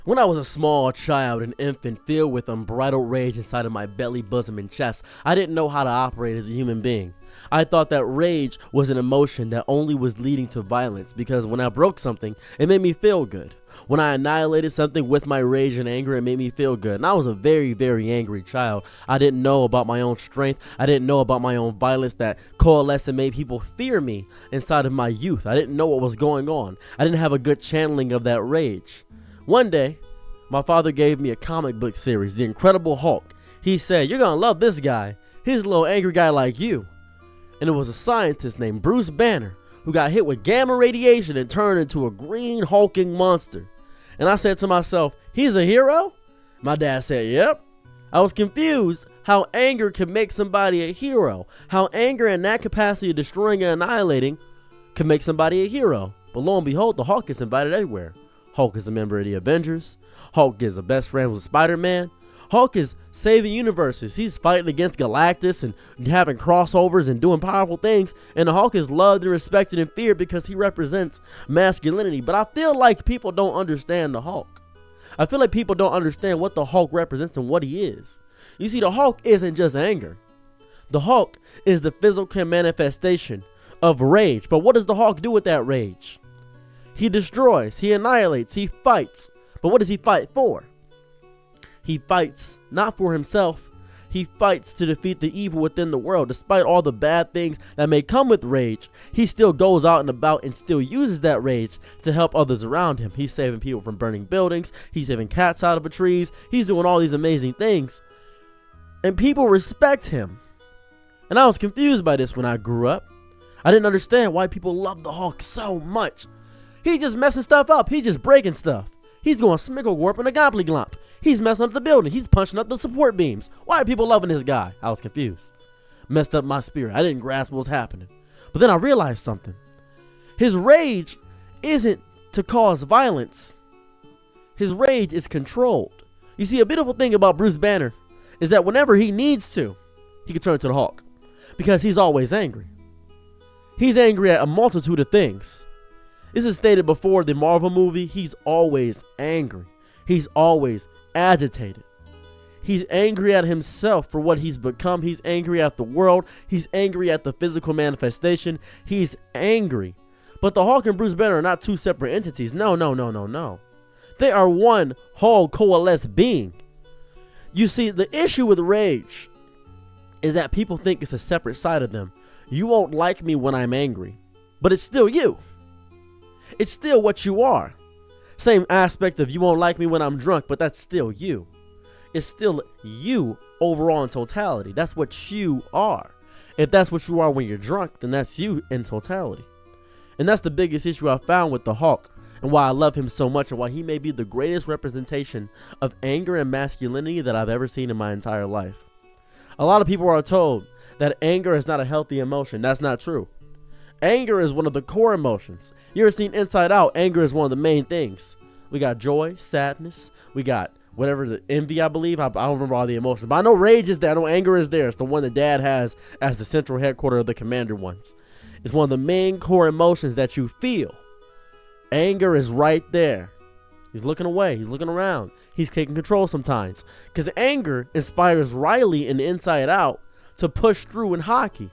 When I was a small child, an infant filled with unbridled rage inside of my belly, bosom, and chest, I didn't know how to operate as a human being. I thought that rage was an emotion that only was leading to violence because when I broke something, it made me feel good. When I annihilated something with my rage and anger, it made me feel good. And I was a very, very angry child. I didn't know about my own strength. I didn't know about my own violence that coalesced and made people fear me inside of my youth. I didn't know what was going on. I didn't have a good channeling of that rage. One day, my father gave me a comic book series, The Incredible Hulk. He said, "You're gonna love this guy. He's a little angry guy like you." And it was a scientist named Bruce Banner who got hit with gamma radiation and turned into a green hulking monster. And I said to myself, he's a hero? My dad said, yep. I was confused how anger can make somebody a hero, how anger and that capacity of destroying and annihilating can make somebody a hero. But lo and behold, the Hulk is invited everywhere. Hulk is a member of the Avengers. Hulk is a best friend with Spider-Man. Hulk is saving universes. He's fighting against Galactus and having crossovers and doing powerful things. And the Hulk is loved and respected and feared because he represents masculinity. But I feel like people don't understand the Hulk. I feel like people don't understand what the Hulk represents and what he is. You see, the Hulk isn't just anger. The Hulk is the physical manifestation of rage. But what does the Hulk do with that rage? He destroys, he annihilates, he fights. But what does he fight for? He fights not for himself. He fights to defeat the evil within the world. Despite all the bad things that may come with rage, he still goes out and about and still uses that rage to help others around him. He's saving people from burning buildings. He's saving cats out of the trees. He's doing all these amazing things. And people respect him. And I was confused by this when I grew up. I didn't understand why people love the Hulk so much. He's just messing stuff up. He's just breaking stuff. He's going smickle warp and a gobbly glomp. He's messing up the building. He's punching up the support beams. Why are people loving this guy? I was confused. Messed up my spirit. I didn't grasp what was happening. But then I realized something. His rage isn't to cause violence. His rage is controlled. You see, a beautiful thing about Bruce Banner is that whenever he needs to, he can turn to the Hulk. Because he's always angry. He's angry at a multitude of things. This is stated before the Marvel movie. He's always angry. He's always agitated. He's angry at himself for what he's become. He's angry at the world. He's angry at the physical manifestation. He's angry. But the Hulk and Bruce Banner are not two separate entities. No. They are one whole coalesced being. You see, the issue with rage is that people think it's a separate side of them. You won't like me when I'm angry, but it's still you. It's still what you are. Same aspect of you won't like me when I'm drunk, but that's still you. It's still you overall in totality. That's what you are. If that's what you are when you're drunk, then that's you in totality. And that's the biggest issue I found with the Hulk and why I love him so much and why he may be the greatest representation of anger and masculinity that I've ever seen in my entire life. A lot of people are told that anger is not a healthy emotion. That's not true. Anger is one of the core emotions. You ever seen Inside Out? Anger is one of the main things. We got joy, sadness. We got whatever, the envy, I believe. I don't remember all the emotions. But I know rage is there. I know anger is there. It's the one that Dad has as the central headquarters of the Commander ones. It's one of the main core emotions that you feel. Anger is right there. He's looking away. He's looking around. He's taking control sometimes. Because anger inspires Riley in Inside Out to push through in hockey.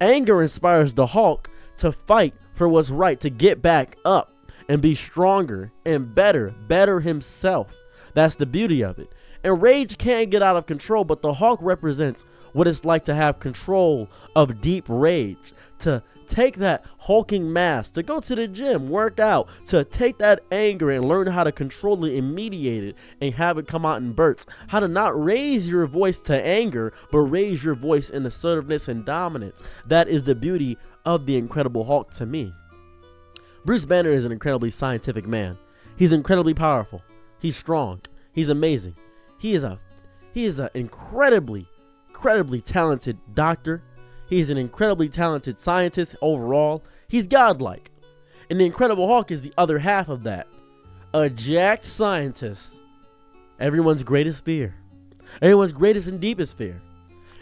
Anger inspires the Hulk to fight for what's right, to get back up and be stronger and better himself. That's the beauty of it. And rage can get out of control, but the Hulk represents what it's like to have control of deep rage, to take that hulking mass, to go to the gym, work out, to take that anger and learn how to control it and mediate it and have it come out in bursts. How to not raise your voice to anger, but raise your voice in assertiveness and dominance. That is the beauty of the Incredible Hulk to me. Bruce Banner is an incredibly scientific man. He's incredibly powerful. He's strong. He's amazing. He is an incredibly talented doctor. He's an incredibly talented scientist overall. He's godlike. And the Incredible Hulk is the other half of that. A jacked scientist. Everyone's greatest fear. Everyone's greatest and deepest fear.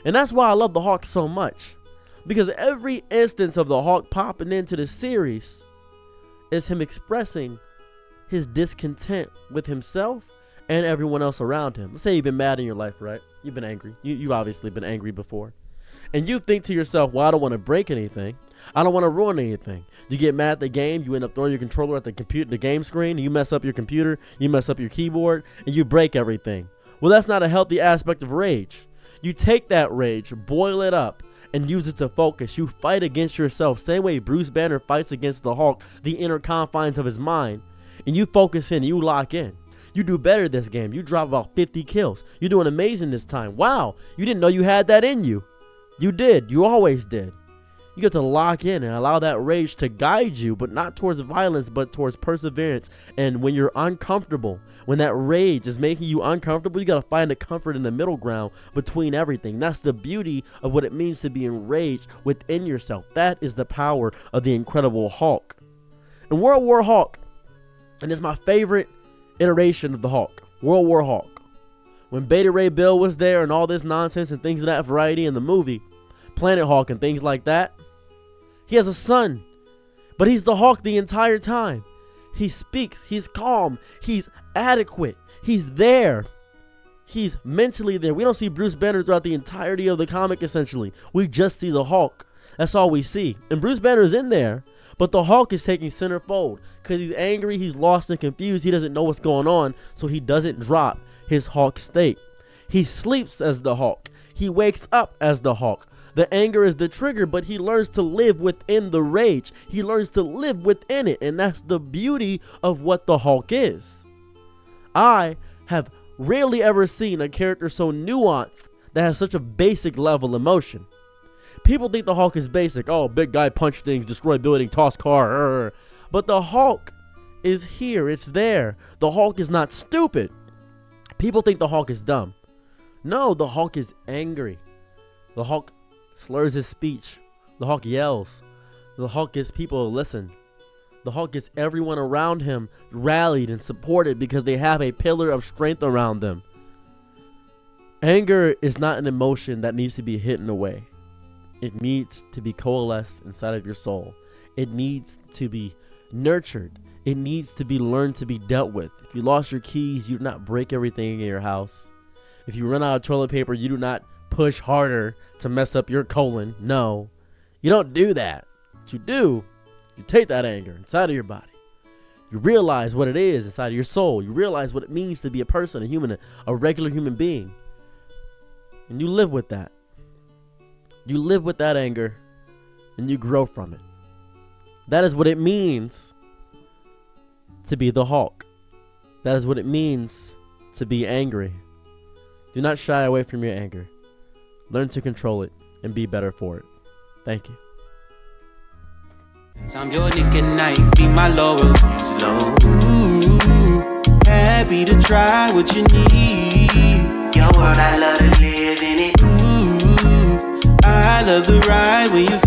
And that's why I love the Hulk so much. Because every instance of the Hulk popping into the series is him expressing his discontent with himself and everyone else around him. Let's say you've been mad in your life, right? You've been angry. You've obviously been angry before. And you think to yourself, well, I don't want to break anything. I don't want to ruin anything. You get mad at the game. You end up throwing your controller at the game screen. You mess up your computer. You mess up your keyboard. And you break everything. Well, that's not a healthy aspect of rage. You take that rage, boil it up, and use it to focus. You fight against yourself. Same way Bruce Banner fights against the Hulk, the inner confines of his mind. And you focus in. You lock in. You do better this game. You drop about 50 kills. You're doing amazing this time. Wow. You didn't know you had that in you. You did. You always did. You get to lock in and allow that rage to guide you, but not towards violence, but towards perseverance. And when you're uncomfortable, when that rage is making you uncomfortable, you got to find a comfort in the middle ground between everything. That's the beauty of what it means to be enraged within yourself. That is the power of the Incredible Hulk. And World War Hulk, and it's my favorite iteration of the Hulk, World War Hulk. When Beta Ray Bill was there and all this nonsense and things of that variety in the movie, Planet Hulk and things like that, he has a son, but he's the Hulk the entire time. He speaks, he's calm, he's adequate, he's there. He's mentally there. We don't see Bruce Banner throughout the entirety of the comic, essentially. We just see the Hulk. That's all we see. And Bruce Banner is in there, but the Hulk is taking centerfold because he's angry, he's lost and confused, he doesn't know what's going on, so he doesn't drop his Hulk state. He sleeps as the Hulk. He wakes up as the Hulk. The anger is the trigger, but he learns to live within the rage. He learns to live within it, and that's the beauty of what the Hulk is. I have rarely ever seen a character so nuanced that has such a basic level emotion. People think the Hulk is basic. Oh, big guy, punch things, destroy building, toss car. But the Hulk is here. It's there. The Hulk is not stupid. People think the Hulk is dumb. No, the Hulk is angry. The Hulk slurs his speech. The Hulk yells. The Hulk gets people to listen. The Hulk gets everyone around him rallied and supported because they have a pillar of strength around them. Anger is not an emotion that needs to be hidden away. It needs to be coalesced inside of your soul. It needs to be nurtured. It needs to be learned to be dealt with. If you lost your keys, you do not break everything in your house. If you run out of toilet paper, you do not push harder to mess up your colon. No, you don't do that. What you do, you take that anger inside of your body. You realize what it is inside of your soul. You realize what it means to be a person, a human, a regular human being. And you live with that. You live with that anger and you grow from it. That is what it means to be the Hulk. That is what it means to be angry. Do not shy away from your anger. Learn to control it and be better for it. Thank you. I'm your Nick and Night, be my Laura slow. Ooh, happy to try what you need. Your world, I love to live in it. Ooh, I love the ride when you